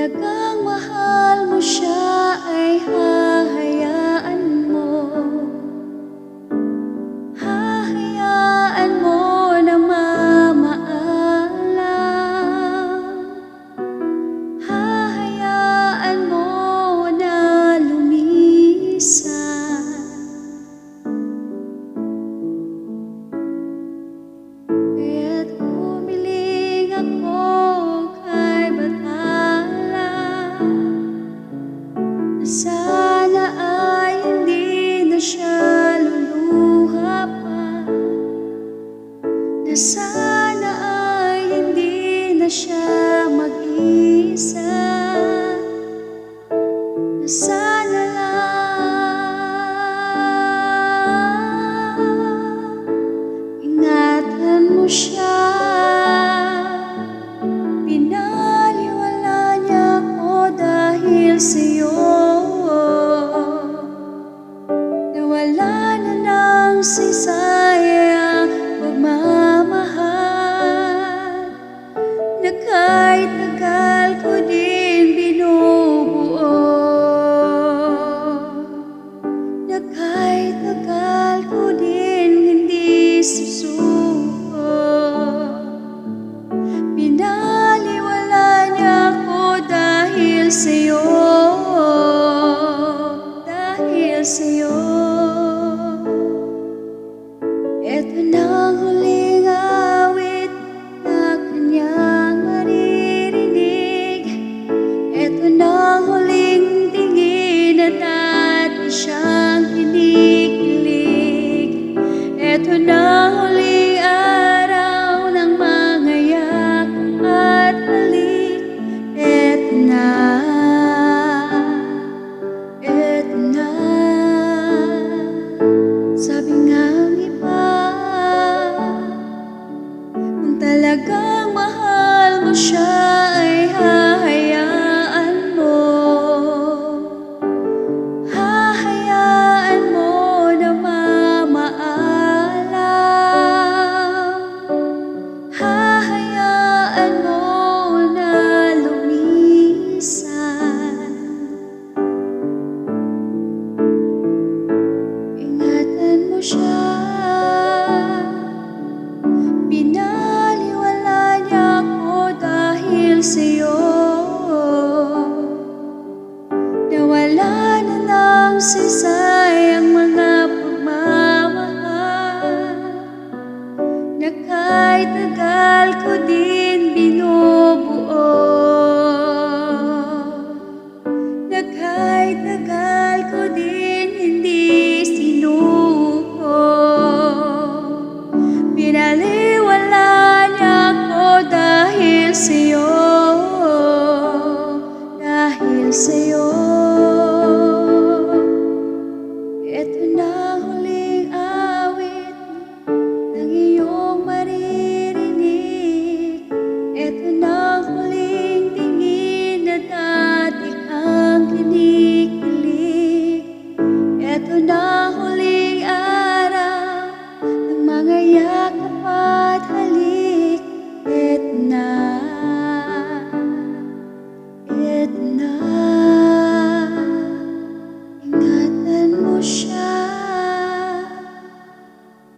talagang mahal mo siya ay hahayaan mo. Hahayaan mo na mamaalam. Hahayaan mo na lumisan. Kaya't humiling ako kay Bathala na sana ay hindi na siya luluha pa, na sana ay hindi na siya mag-isa, na sana lang ingatan mo siya. Pinaliwala niya ako dahil sa'yo. Nawala na ng sisayang pagmamahal na kahit tagal ko din binubuo, na kahit tagal ko din hindi susuko. Pinaliwala niya ako dahil sa'yo, dahil sa'yo. Eto na ang huling awit na kanyang maririnig. Eto na ang huling tingin at atin siyang kinikilig. Eto na ang huling araw ng mga yakap at halik. Eto na, eto na. Sabi nga ng iba, kung talagang mahal mo siya ay hahayaan mo. Hahayaan mo na mamaalam. Hahayaan mo na lumisan. Ingatan mo siya. Pinaliwala niya ako dahil sa'yo. Nawala na ng sisa